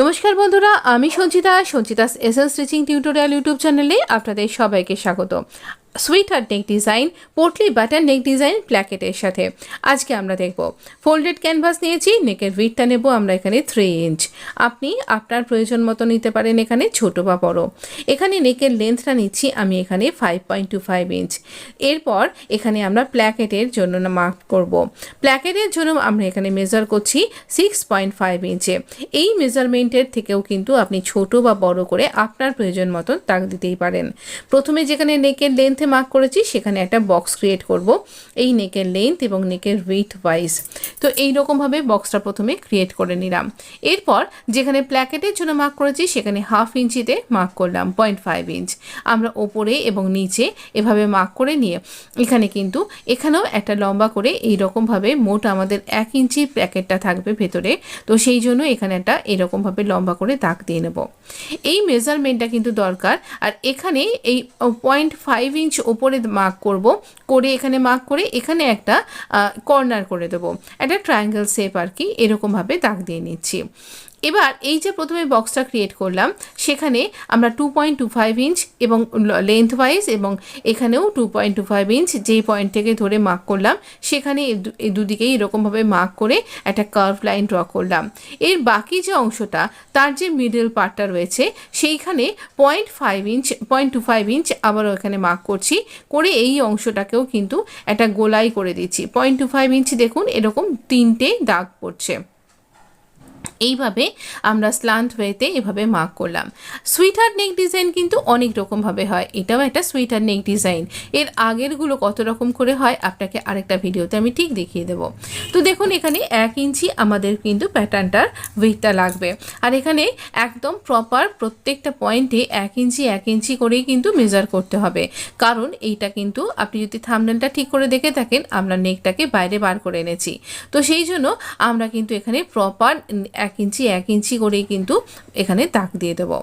নমস্কার বন্ধুরা, আমি Sanchita's SS stitching tutorial YouTube চ্যানেলে আপনাদের সবাইকে স্বাগত। Sweater neck design, potli button neck design প্ল্যাকেটের সাথে আজকে আমরা দেখব। ফোল্ডেড ক্যানভাস নিয়েছি, নেকের উইডথটা নেব আমরা এখানে 3 ইঞ্চ। আপনি আপনার প্রয়োজন মতো নিতে পারেন, এখানে ছোট বা বড়। এখানে নেকের লেন্থটা নিচ্ছি আমি এখানে 5.25 ইঞ্চ। এরপর এখানে আমরা প্ল্যাকেটের জন্য মার্ক করব। প্ল্যাকেটের জন্য আমরা এখানে মেজার করছি 6.5 ইঞ্চে। এই মেজারমেন্টের থেকেও কিন্তু আপনি ছোট বা বড় করে আপনার প্রয়োজন মতো দাগ দিতেই পারেন। প্রথমে যেখানে নেকের লেন্থ মার্ক করেছি সেখানে একটা বক্স ক্রিয়েট করব এই নেকের লেন্থ এবং নেকের উইডথ ওয়াইজ। তো এই রকম ভাবে বক্সটা প্রথমে ক্রিয়েট করে নিলাম। এরপর যেখানে প্ল্যাকেটের জন্য মার্ক করেছি সেখানে 1/2 ইঞ্চিতে মার্ক করলাম 0.5 ইঞ্চ। আমরা ওপরে এবং নিচে এভাবে মার্ক করে নিয়ে এখানে কিন্তু এখানেও একটা লম্বা করে এই রকম ভাবে মোট আমাদের 1 ইঞ্চি প্যাকেটটা থাকবে ভেতরে। তো সেই জন্য এখানে একটা এরকম ভাবে লম্বা করে দাগ দিয়ে নেব। এই মেজারমেন্টটা কিন্তু দরকার। আর এখানে এই 0.5 ইঞ্চ ওপরে মার্ক করব, করে এখানে মার্ক করে এখানে একটা কর্নার করে দেবো, একটা ট্রায়াঙ্গেল শেপ আর কি, এরকমভাবে দাগ দিয়ে নিচ্ছি। এবার এই যে প্রথমে বক্সটা ক্রিয়েট করলাম সেখানে আমরা 2.25 ইঞ্চ এবং লেন্থ ওয়াইজ এবং এখানেও 2.25 ইঞ্চ যেই পয়েন্ট থেকে ধরে মার্ক করলাম সেখানে এই দুদিকেই এরকমভাবে মার্ক করে একটা কার্ভ লাইন ড্র করলাম। এর বাকি যে অংশটা তার যে মিডল পার্টটা রয়েছে সেইখানে 0.25 ইঞ্চ আবারও এখানে মার্ক করছি, করে এই অংশটাকেও কিন্তু একটা গোলাই করে দিচ্ছি। 0.25 ইঞ্চ দেখুন এরকম 3টে দাগ পড়ছে। এইভাবে আমরা স্ল্যান্ট ওয়েতে এভাবে মার্ক করলাম। সুইটার নেক ডিজাইন কিন্তু অনেক রকমভাবে হয়, এটাও একটা সুইটার নেক ডিজাইন। এর আগেরগুলো কত রকম করে হয় আপনাকে আরেকটা ভিডিওতে আমি ঠিক দেখিয়ে দেবো। তো দেখুন এখানে 1 ইঞ্চি আমাদের কিন্তু প্যাটার্নটার উইডথটা লাগবে। আর এখানে একদম প্রপার প্রত্যেকটা পয়েন্টে 1 ইঞ্চি করেই কিন্তু মেজার করতে হবে, কারণ এইটা কিন্তু আপনি যদি থাম্বনেলটা ঠিক করে দেখে থাকেন আমরা নেকটাকে বাইরে বার করে এনেছি। তো সেই জন্য আমরা কিন্তু এখানে প্রপার 1 ইঞ্চি করেই কিন্তু এখানে দাগ দিয়ে দেবো।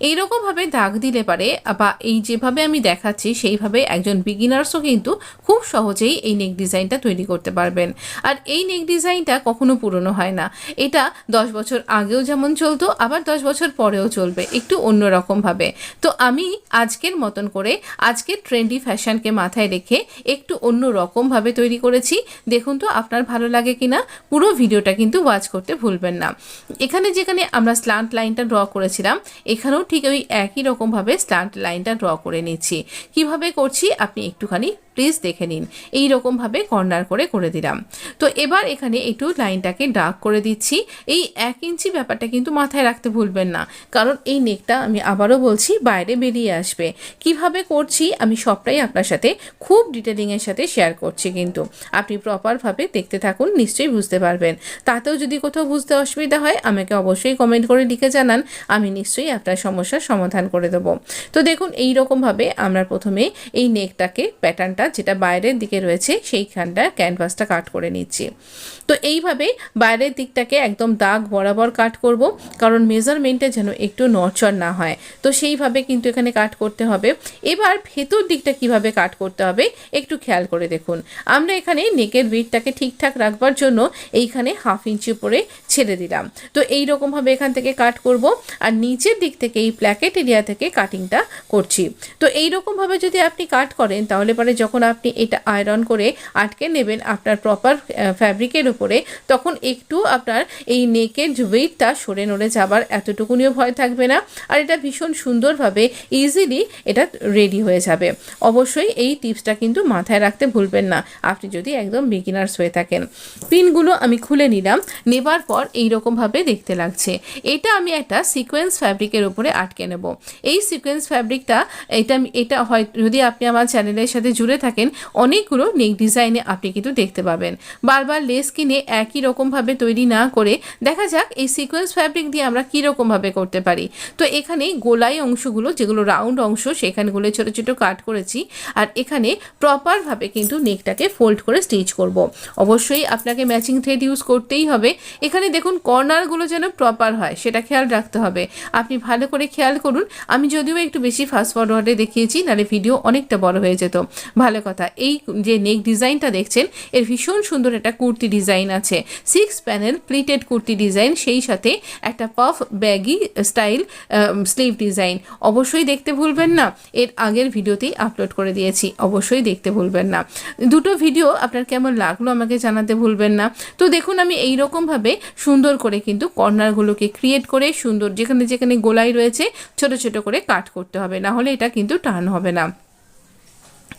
এইরকমভাবে দাগ দিলে পারে বা এই যেভাবে আমি দেখাচ্ছি সেইভাবে একজন বিগিনার্সও কিন্তু খুব সহজেই এই নেক ডিজাইনটা তৈরি করতে পারবেন। আর এই নেক ডিজাইনটা কখনো পুরনো হয় না, এটা 10 বছর আগেও যেমন চলতো আবার 10 বছর পরেও চলবে, একটু অন্যরকমভাবে। তো আমি আজকের মতন করে আজকের ট্রেন্ডি ফ্যাশনকে মাথায় রেখে একটু অন্য রকমভাবে তৈরি করেছি। দেখুন তো আপনার ভালো লাগে কিনা, পুরো ভিডিওটা কিন্তু ওয়াচ করতে ভুলবেন না। এখানে যেখানে আমরা স্ল্যান্ট লাইনটা ড্র করেছিলাম এখানেও ঠিক ওই একই রকমভাবে স্ল্যান্ট লাইনটা ড্র করে নিচ্ছি। কিভাবে করছি আপনি একটুখানি প্লিজ দেখে নিন। এই রকমভাবে কর্নার করে দিলাম। তো এবার এখানে একটু লাইনটাকে ডার্ক করে দিচ্ছি। এই 1 ইঞ্চি ব্যাপারটা কিন্তু মাথায় রাখতে ভুলবেন না, কারণ এই নেকটা আমি আবারও বলছি বাইরে বেরিয়ে আসবে। কিভাবে করছি আমি সবটাই আপনার সাথে খুব ডিটেলিংয়ের সাথে শেয়ার করছি, কিন্তু আপনি প্রপারভাবে দেখতে থাকুন, নিশ্চয়ই বুঝতে পারবেন। তাতেও যদি কোথাও বুঝতে অসুবিধা হয় আমাকে অবশ্যই কমেন্ট করে লিখে জানান, আমি নিশ্চয়ই আপনার সমস্যার সমাধান করে দেবো। তো দেখুন এই রকমভাবে আমরা প্রথমে এই নেকটাকে প্যাটার্নটা যেটা বাইরের দিকে রয়েছে সেইখানটা ক্যানভাসটা কাট করে নিচ্ছি। তো এইভাবে বাইরের দিকটাকে একদম দাগ বরাবর কাট করব, কারণ মেজারমেন্টে যেন একটু নড়চড় না হয়। তো সেইভাবে কিন্তু এখানে কাট করতে হবে। এবার ভেতর দিকটা কিভাবে কাট করতে হবে একটু খেয়াল করে দেখুন। আমরা এখানে নেকের উইডথটাকে ঠিকঠাক রাখবার জন্য এইখানে 1/2 ইঞ্চি উপরে ছেড়ে দিলাম। তো এই রকমভাবে এখান থেকে কাট করব, আর নিচের দিক থেকে এই প্ল্যাকেট এরিয়া থেকে কাটিংটা করছি। তো এই রকমভাবে যদি আপনি কাট করেন তাহলে পরে যখন আপনি এটা আয়রন করে আটকে নেবেন আপনার প্রপার ফ্যাব্রিকের উপরে, তখন একটু আপনার এই নেকের ওয়েটটা সরে নড়ে যাবার এতটুকুনিও ভয় থাকবে না। আর এটা ভীষণ সুন্দরভাবে ইজিলি এটা রেডি হয়ে যাবে। অবশ্যই এই টিপসটা কিন্তু মাথায় রাখতে ভুলবেন না আপনি যদি একদম বিগিনার্স হয়ে থাকেন। পিনগুলো আমি খুলে নিলাম, নেবার পর এই রকমভাবে দেখতে লাগছে। এটা আমি একটা সিকোয়েন্স ফ্যাব্রিকের উপরে আটকে নেব। এই সিকোয়েন্স ফ্যাব্রিকটা এটা হয় যদি আপনি আমার চ্যানেলের সাথে জুড়ে থাকেন অনেকগুলো নেক ডিজাইনে আপনি কিন্তু দেখতে পাবেন। বারবার লেস কিনে একই রকমভাবে তৈরি না করে দেখা যাক এই সিকোয়েন্স ফ্যাব্রিক দিয়ে আমরা কীরকমভাবে করতে পারি। তো এখানে গোলাই অংশগুলো যেগুলো রাউন্ড অংশ সেখানগুলো ছোটো ছোটো কাট করেছি, আর এখানে প্রপারভাবে কিন্তু নেকটাকে ফোল্ড করে স্টিচ করব। অবশ্যই আপনাকে ম্যাচিং থ্রেড ইউজ করতেই হবে। এখানে দেখুন কর্নারগুলো যেন প্রপার হয় সেটা খেয়াল রাখতে হবে। আপনি ভালো করে খেয়াল করুন। আমি যদিও একটু বেশি ফাস্ট ফরওয়ার্ডে দেখিয়েছি, নাহলে ভিডিও অনেকটা বড় হয়ে যেত। ভালো ভালো কথা, এই যে নেক ডিজাইনটা দেখছেন এর ভীষণ সুন্দর একটা কুর্তি ডিজাইন আছে, 6 প্যানেল প্লিটেড কুর্তি ডিজাইন, সেই সাথে একটা puff baggy style sleeve design. অবশ্যই দেখতে ভুলবেন না, এর আগের ভিডিওতেই আপলোড করে দিয়েছি, অবশ্যই দেখতে ভুলবেন না। দুটো ভিডিও আপনার কেমন লাগলো আমাকে জানাতে ভুলবেন না। তো দেখুন আমি এই রকমভাবে সুন্দর করে কিন্তু কর্নারগুলোকে ক্রিয়েট করে সুন্দর যেখানে যেখানে গোলাই রয়েছে ছোট ছোট করে কাট করতে হবে, না হলে এটা কিন্তু টার্ন হবে না।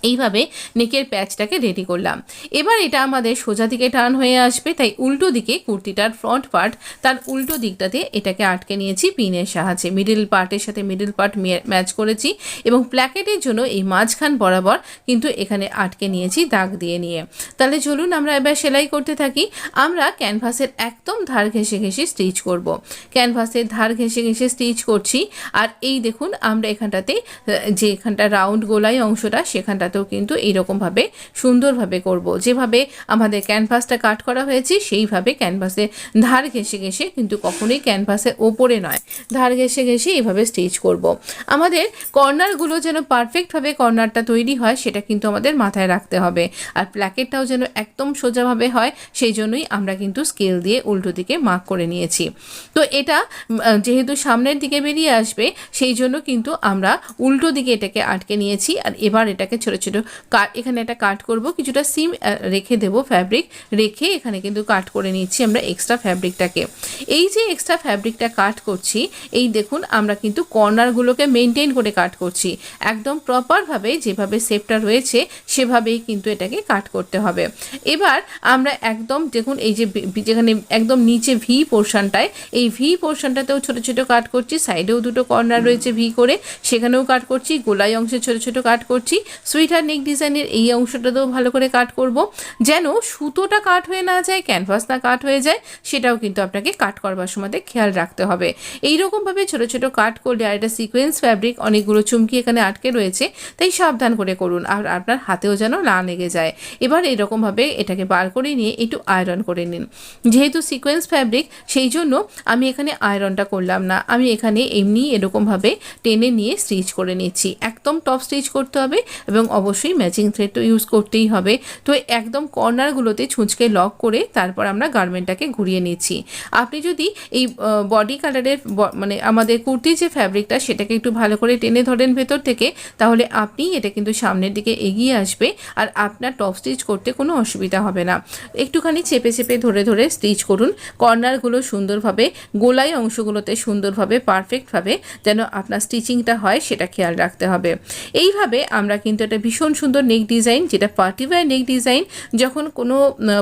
এইভাবে নেকের প্যাচটাকে রেডি করলাম। এবার এটা আমাদের সোজা দিকে টার্ন হয়ে আসবে, তাই উল্টো দিকে কুর্তিটার ফ্রন্ট পার্ট তার উল্টো দিকটাতে এটাকে আটকে নিয়েছি পিনের সাহায্যে, মিডল পার্টের সাথে মিডল পার্ট ম্যাচ করেছি এবং প্ল্যাকেটের জন্য এই মাঝখান বরাবর কিন্তু এখানে আটকে নিয়েছি দাগ দিয়ে নিয়ে। তাহলে চলুন আমরা এবার সেলাই করতে থাকি। আমরা ক্যানভাসের একদম ধার ঘেঁষে ঘেঁষে স্টিচ করব, ক্যানভাসের ধার ঘেঁষে ঘেঁষে স্টিচ করছি। আর এই দেখুন আমরা এখানটাতে যে এখানটা রাউন্ড গোলাই অংশটা সেখানটাতেও কিন্তু এইরকমভাবে সুন্দরভাবে করব, যেভাবে আমাদের ক্যানভাসটা কাট করা হয়েছে সেইভাবে ক্যানভাসে ধার ঘেঁষে ঘেঁষে, কিন্তু কখনোই ক্যানভাসের ওপরে নয়, ধার ঘেঁষে ঘেঁষে এইভাবে স্টিচ করব। আমাদের কর্নারগুলো যেন পারফেক্টভাবে কর্নারটা তৈরি হয় সেটা কিন্তু আমাদের মাথায় রাখতে হবে, আর প্ল্যাকেটটাও যেন একদম সোজাভাবে হয় সেই জন্যই আমরা কিন্তু স্কেল দিয়ে উল্টো দিকে মার্ক করে নিয়েছি। তো এটা যেহেতু সামনের দিকে বেরিয়ে আসবে সেই জন্য কিন্তু আমরা উল্টো দিকে এটাকে আটকে নিয়েছি। আর এবার এটাকে ছোটো ছোটো কাট, এখানে একটা কাট করব, কিছুটা সিম রেখে দেবো, ফ্যাব্রিক রেখে এখানে কিন্তু কাট করে নিচ্ছি আমরা এক্সট্রা ফ্যাব্রিকটাকে। এই যে এক্সট্রা ফ্যাব্রিকটা কাট করছি, এই দেখুন আমরা কিন্তু কর্নারগুলোকে মেনটেন করে কাট করছি, একদম প্রপারভাবে যেভাবে শেপটা রয়েছে সেভাবেই কিন্তু এটাকে কাট করতে হবে। এবার আমরা একদম দেখুন এই যে যেখানে একদম নিচে ভি পোর্শনটায়, এই ভি পোর্শনটাতেও ছোটো ছোটো কাট করছি, সাইডেও দুটো কর্নার রয়েছে ভি করে সেখানেও কাট করছি, গোলাই অংশে ছোটো ছোটো কাট করছি, সুইটার নেক ডিজাইনের এই অংশটাতেও ভালো করে কাট করব, যেন সুতোটা কাট হয়ে না যায়, ক্যানভাস না কাট হয়ে যায়, সেটাও কিন্তু আপনাকে কাট করবার সময় খেয়াল রাখতে হবে। এইরকমভাবে ছোটো ছোটো কাট করলে, আর এটা সিকোয়েন্স ফ্যাব্রিক অনেকগুলো চুমকি এখানে আটকে রয়েছে, তাই সাবধান করে করুন, আর আপনার হাতেও যেন না লেগে যায়। এবার এরকমভাবে এটাকে বার করে নিয়ে একটু আয়রন করে নিন। যেহেতু সিকোয়েন্স ফ্যাব্রিক সেই জন্য আমি এখানে আয়রনটা করলাম না, আমি এখানে এমনি এরকমভাবে টেনে নিয়ে স্টিচ করে নিচ্ছি। একদম টপ স্টিচ করতে হবে এবং অবশ্যই ম্যাচিং থ্রেড তো ইউজ করতেই হবে। তো একদম কর্নারগুলোতে ছুঁচকে লক করে তারপর আমরা গার্মেন্টটাকে ঘুরিয়ে নিচ্ছি। আপনি যদি এই বডি কালারের মানে আমাদের কুর্তির যে ফ্যাব্রিকটা সেটাকে একটু ভালো করে টেনে ধরেন ভেতর থেকে, তাহলে আপনি এটা কিন্তু সামনের দিকে এগিয়ে আসবে আর আপনার টপ স্টিচ করতে কোনো অসুবিধা হবে না। একটুখানি চেপে চেপে ধরে ধরে স্টিচ করুন, কর্নারগুলো সুন্দরভাবে গোলাই অংশগুলোতে সুন্দরভাবে পারফেক্টভাবে যেন আপনার স্টিচিংটা হয় সেটা খেয়াল রাখতে হবে। এইভাবে আমরা কিন্তু একটা ভীষণ সুন্দর নেক ডিজাইন, যেটা পার্টিওয়্যার নেক ডিজাইন, যখন কোনো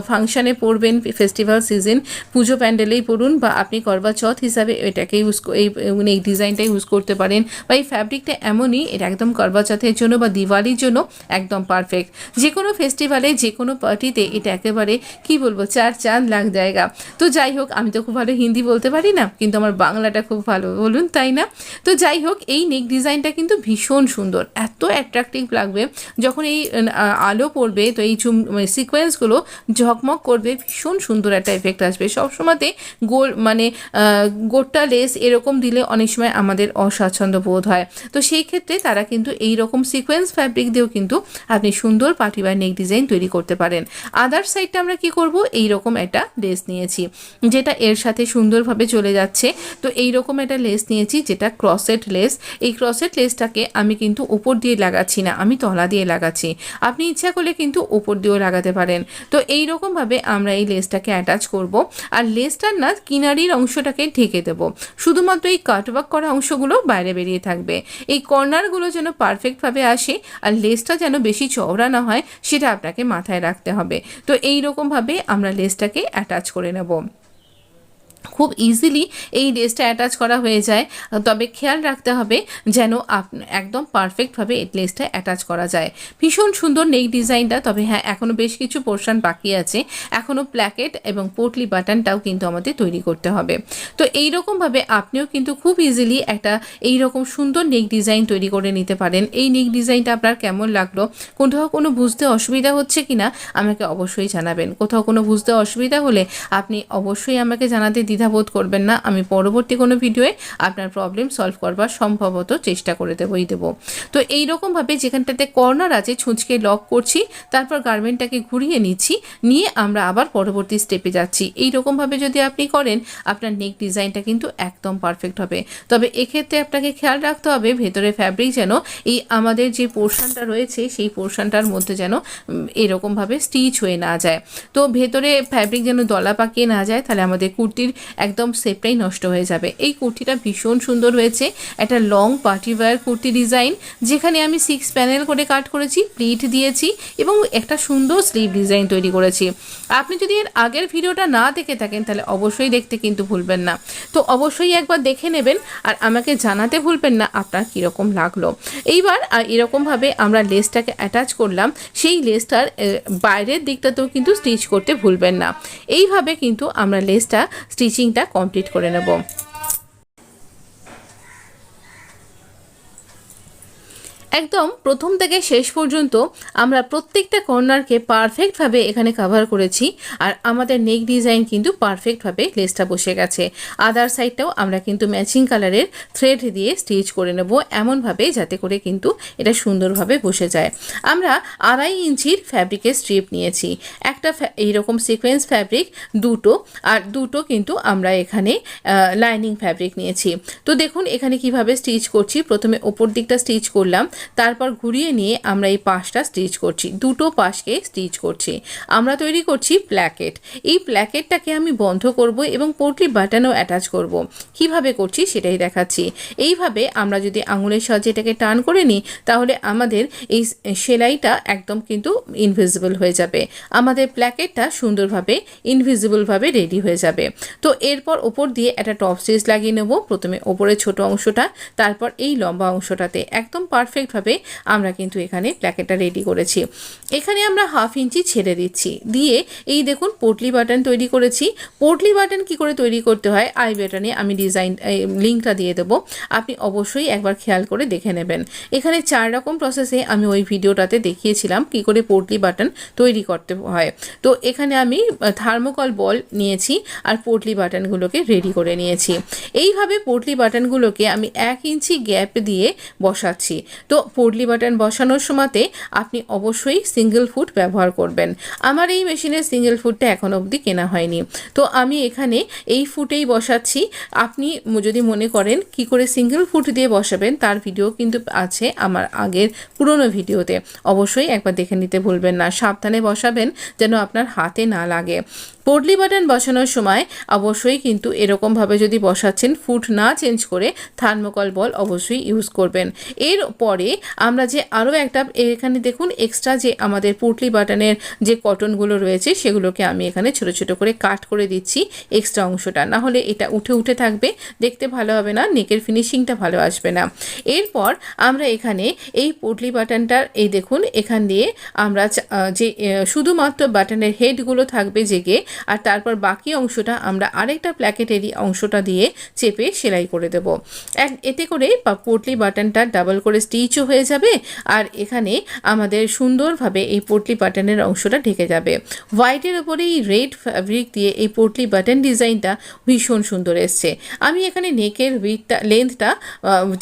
ফাংশানে পরবেন, ফেস্টিভ্যাল সিজন, পুজো প্যান্ডেলেই পরুন, বা আপনি করবা চৌথ হিসাবে এটাকে এই নেক ডিজাইনটা ইউজ করতে পারেন, বা এই ফ্যাব্রিকটা এমনই, এটা একদম করবা চৌথের জন্য বা দিওয়ালির জন্য একদম পারফেক্ট। যে কোনো ফেস্টিভ্যালে যে কোনো পার্টিতে এটা একেবারে কি বলবো, চার চাঁদ লাগ জায়গা। তো যাই হোক, আমি তো খুব ভালো হিন্দি বলতে পারি না, কিন্তু আমার বাংলাটা খুব ভালো, বলুন তাই না? তো যাই হোক, এই নেক ডিজাইনটা কিন্তু ভীষণ সুন্দর, এত অ্যাট্রাকটিভ লাগবে যখন এই আলো পড়বে, তো এই সিকোয়েন্সগুলো ঝকমক করবে, ভীষণ সুন্দর একটা এফেক্ট আসবে। সবসময়তে গোল মানে গোটা লেস এরকম দিলে অনেক সময় আমাদের অস্বাচ্ছন্দ্য বোধ হয়, তো সেই ক্ষেত্রে তারা কিন্তু এই রকম সিকোয়েন্স ফ্যাব্রিক দিয়েও কিন্তু আপনি সুন্দর পার্টিওয়্যার নেক ডিজাইন তৈরি করতে পারেন। আদার সাইডটা আমরা কি করব, এই রকম একটা লেস নিয়েছি যেটা এর সাথে সুন্দরভাবে চলে যাচ্ছে। তো এই রকম একটা লেস নিয়েছি যেটা ক্রসেট লেস। এই ক্রসেট লেসটাকে আমি কিন্তু উপর দিয়ে লাগাচ্ছি না, আমি তলা দিয়ে লাগাচ্ছি, আপনি ইচ্ছা করলে কিন্তু উপর দিয়েও লাগাতে পারেন। তো এই রকমভাবে আমরা এই লেসটাকে অ্যাটাচ করব, আর লেসটার না কিনারির অংশটাকে ঢেকে দেবো, শুধুমাত্র এই কাটওয়ার্ক করা অংশগুলো বাইরে বেরিয়ে থাকবে। এই কর্নারগুলো যেন পারফেক্টভাবে আসে আর লেসটা যেন বেশি চওড়া না হয় সেটা আপনাকে মাথায় রাখতে হবে। তো এই রকমভাবে আমরা লেসটাকে অ্যাটাচ করে নেব। খুব ইজিলি এই লেসটা অ্যাটাচ করা হয়ে যায়, তবে খেয়াল রাখতে হবে যেন একদম পারফেক্টভাবে এই লেসটা অ্যাটাচ করা যায়। ভীষণ সুন্দর নেক ডিজাইনটা, তবে হ্যাঁ এখনও বেশ কিছু পোর্শন বাকি আছে, এখনও প্ল্যাকেট এবং পোটলি বাটনটাও কিন্তু আমাদের তৈরি করতে হবে। তো এইরকমভাবে আপনিও কিন্তু খুব ইজিলি একটা এইরকম সুন্দর নেক ডিজাইন তৈরি করে নিতে পারেন। এই নেক ডিজাইনটা আপনার কেমন লাগলো, কোথাও কোনো বুঝতে অসুবিধা হচ্ছে কি না আমাকে অবশ্যই জানাবেন। কোথাও কোনো বুঝতে অসুবিধা হলে আপনি অবশ্যই আমাকে জানাতে দ্বিধাবোধ করবেন না, আমি পরবর্তী কোনো ভিডিওয়ে আপনার প্রবলেম সলভ করবার সম্ভবত চেষ্টা করে দেবো। তো এইরকমভাবে যেখানটাতে কর্নার আছে ছুঁচকে লক করছি, তারপর গার্মেন্টটাকে ঘুরিয়ে নিচ্ছি, নিয়ে আমরা আবার পরবর্তী স্টেপে যাচ্ছি। এইরকমভাবে যদি আপনি করেন আপনার নেক ডিজাইনটা কিন্তু একদম পারফেক্ট হবে। তবে এক্ষেত্রে আপনাকে খেয়াল রাখতে হবে ভেতরে ফ্যাব্রিক যেন এই আমাদের যে পোর্শনটা রয়েছে সেই পোর্শনটার মধ্যে যেন এরকমভাবে স্টিচ হয়ে না যায়। তো ভেতরে ফ্যাব্রিক যেন দলা পাকিয়ে না যায়, তাহলে আমাদের কুর্তির একদম শেপটাই নষ্ট হয়ে যাবে। এই কুর্তিটা ভীষণ সুন্দর হয়েছে, একটা long party wear kurti design, যেখানে আমি 6 প্যানেল করে কাট করেছি, প্লিট দিয়েছি এবং একটা সুন্দর স্লিভ ডিজাইন তৈরি করেছি। আপনি যদি এর আগের ভিডিওটা না দেখে থাকেন তাহলে অবশ্যই দেখতে কিন্তু ভুলবেন না। তো অবশ্যই একবার দেখে নেবেন আর আমাকে জানাতে ভুলবেন না আপনার কীরকম লাগলো। এইবার এরকমভাবে আমরা লেসটাকে অ্যাটাচ করলাম, সেই লেসটার বাইরের দিকটাতেও কিন্তু স্টিচ করতে ভুলবেন না। এইভাবে কিন্তু আমরা লেসটা স্টিচিংটা কমপ্লিট করে নেব। একদম প্রথম থেকে শেষ পর্যন্ত আমরা প্রত্যেকটা কর্নারকে পারফেক্টভাবে এখানে কভার করেছি, আর আমাদের নেক ডিজাইন কিন্তু পারফেক্টভাবে লেসটা বসে গেছে। আদার সাইডটাও আমরা কিন্তু ম্যাচিং কালারের থ্রেড দিয়ে স্টিচ করে নেব এমনভাবে যাতে করে কিন্তু এটা সুন্দরভাবে বসে যায়। আমরা 2.5 ইঞ্চির ফ্যাব্রিকের স্ট্রিপ নিয়েছি, একটা এইরকম সিকোয়েন্স ফ্যাব্রিক দুটো, আর দুটো কিন্তু আমরা এখানে লাইনিং ফ্যাব্রিক নিয়েছি। তো দেখুন এখানে কিভাবে স্টিচ করছি, প্রথমে ওপর দিকটা স্টিচ করলাম, তারপর ঘুরিয়ে নিয়ে আমরা এই পাশটা স্টিচ করছি, দুটো পাশকে স্টিচ করছি। আমরা তৈরি করছি প্ল্যাকেট। এই প্ল্যাকেটটাকে আমি বন্ধ করব এবং পোটলি বাটনও অ্যাটাচ করব। কিভাবে করছি সেটাই দেখাচ্ছি। এইভাবে আমরা যদি আঙুলের সাহায্যে এটাকে টার্ন করে নিই তাহলে আমাদের এই সেলাইটা একদম কিন্তু ইনভিজিবল হয়ে যাবে, আমাদের প্ল্যাকেটটা সুন্দরভাবে ইনভিজিবলভাবে রেডি হয়ে যাবে। তো এরপর ওপর দিয়ে একটা টপ স্টিচ লাগিয়ে নেব, প্রথমে ওপরের ছোট অংশটা, তারপর এই লম্বা অংশটাতে একদম পারফেক্টভাবে আমরা কিন্তু এখানে প্ল্যাকেটটা রেডি করেছি। এখানে আমরা 1/2 ইঞ্চি ছেড়ে দিচ্ছি, দিয়ে এই দেখুন পোটলি বাটন তৈরি করেছি। পোটলি বাটন কি করে তৈরি করতে হয় আই বাটনে আমি ডিজাইন লিঙ্কটা দিয়ে দেবো, আপনি অবশ্যই একবার খেয়াল করে দেখে নেবেন। এখানে 4 রকম প্রসেসে আমি ওই ভিডিওটাতে দেখিয়েছিলাম কি করে পোটলি বাটন তৈরি করতে হয়। তো এখানে আমি থার্মোকল বল নিয়েছি আর পোটলি বাটনগুলোকে রেডি করে নিয়েছি। এইভাবে পোটলি বাটনগুলোকে আমি 1 ইঞ্চি গ্যাপ দিয়ে বসাচ্ছি। তো পোটলি বাটন বসানোর সময়তে আপনি অবশ্যই সিঙ্গেল ফুট ব্যবহার করবেন। আমার এই মেশিনের সিঙ্গেল ফুটটা এখনো অবধি কেনা হয়নি, তো আমি এখানে এই ফুটেই বসাচ্ছি। আপনি যদি মনে করেন কি করে সিঙ্গেল ফুট দিয়ে বসাবেন তার ভিডিও কিন্তু আছে আমার আগের পুরনো ভিডিওতে, অবশ্যই একবার দেখে নিতে ভুলবেন না। সাবধানে বসাবেন যেন আপনার হাতে না লাগে। পোটলি বাটন বসানোর সময় অবশ্যই কিন্তু এরকমভাবে যদি বসাচ্ছেন ফুট না চেঞ্জ করে থার্মোকল বল অবশ্যই ইউজ করবেন। এর পরে আমরা যে আরও একটা এখানে দেখুন এক্সট্রা যে আমাদের পোটলি বাটনের যে কটনগুলো রয়েছে সেগুলোকে আমি এখানে ছোট ছোট করে কাট করে দিচ্ছি এক্সট্রা অংশটা, না হলে এটা উঠে উঠে থাকবে, দেখতে ভালো হবে না, নেকের ফিনিশিংটা ভালো আসবে না। এরপর আমরা এখানে এই পোটলি বাটনটার এই দেখুন এখান দিয়ে আমরা যে শুধুমাত্র বাটনের হেডগুলো থাকবে জেগে, আর তারপর বাকি অংশটা আমরা আরেকটা প্ল্যাকেটেরই অংশটা দিয়ে চেপে সেলাই করে দেব। এতে করে পোটলি বাটনটা ডাবল করে স্টিচও হয়ে যাবে, আর এখানে আমাদের সুন্দরভাবে এই পোটলি বাটনের অংশটা ঢেকে যাবে। হোয়াইটের ওপরে এই রেড ফ্যাব্রিক দিয়ে এই পোটলি বাটন ডিজাইনটা ভীষণ সুন্দর এসছে। আমি এখানে নেকের লেন্থটা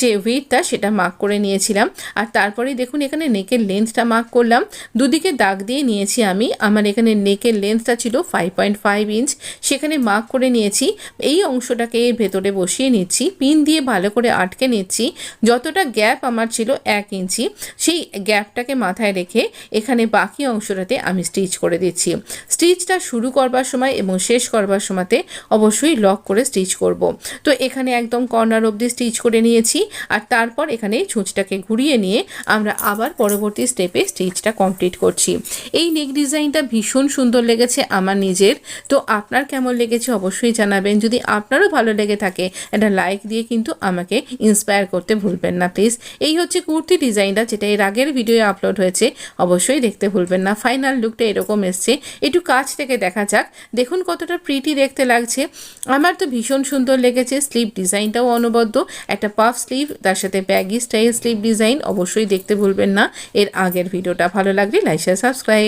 যে উইডথটা সেটা মার্ক করে নিয়েছিলাম, আর তারপরে দেখুন এখানে নেকের লেন্থটা মার্ক করলাম, দুদিকে দাগ দিয়ে নিয়েছি আমি। আমার এখানে নেকের লেন্থটা ছিল 5.5 ইঞ্চ, সেখানে মার্ক করে নিয়েছি। এই অংশটাকে এর ভেতরে বসিয়ে নিচ্ছি, পিন দিয়ে ভালো করে আটকে নিচ্ছি। যতটা গ্যাপ আমার ছিল 1 ইঞ্চি, সেই গ্যাপটাকে মাথায় রেখে এখানে বাকি অংশটাতে আমি স্টিচ করে দিচ্ছি। স্টিচটা শুরু করবার সময় এবং শেষ করবার সময়তে অবশ্যই লক করে স্টিচ করব। তো এখানে একদম কর্নার অবধি স্টিচ করে নিয়েছি, আর তারপর এখানে ছুঁচটাকে ঘুরিয়ে নিয়ে আমরা আবার পরবর্তী স্টেপে স্টিচটা কমপ্লিট করছি। এই নেক ডিজাইনটা ভীষণ সুন্দর লেগেছে আমার নিজের, তো আপনার কেমন লেগেছে অবশ্যই জানাবেন। যদি আপনারও ভালো লেগে থাকে একটা লাইক দিয়ে কিন্তু আমাকে ইন্সপায়ার করতে ভুলবেন না প্লিজ। এই হচ্ছে কুর্তি ডিজাইনটা, যেটা এর আগের ভিডিও আপলোড হয়েছে, অবশ্যই দেখতে ভুলবেন না। ফাইনাল লুকটা এরকম এসছে, একটু কাছ থেকে দেখা যাক। দেখুন কতটা প্রিটি দেখতে লাগছে, আমার তো ভীষণ সুন্দর লেগেছে। স্লিভ ডিজাইনটাও অনবদ্য, একটা পাফ স্লিভ, তার সাথে ব্যাগি স্টাইল স্লিভ ডিজাইন, অবশ্যই দেখতে ভুলবেন না এর আগের ভিডিওটা। ভালো লাগলে লাইক শেয়ার সাবস্ক্রাইব।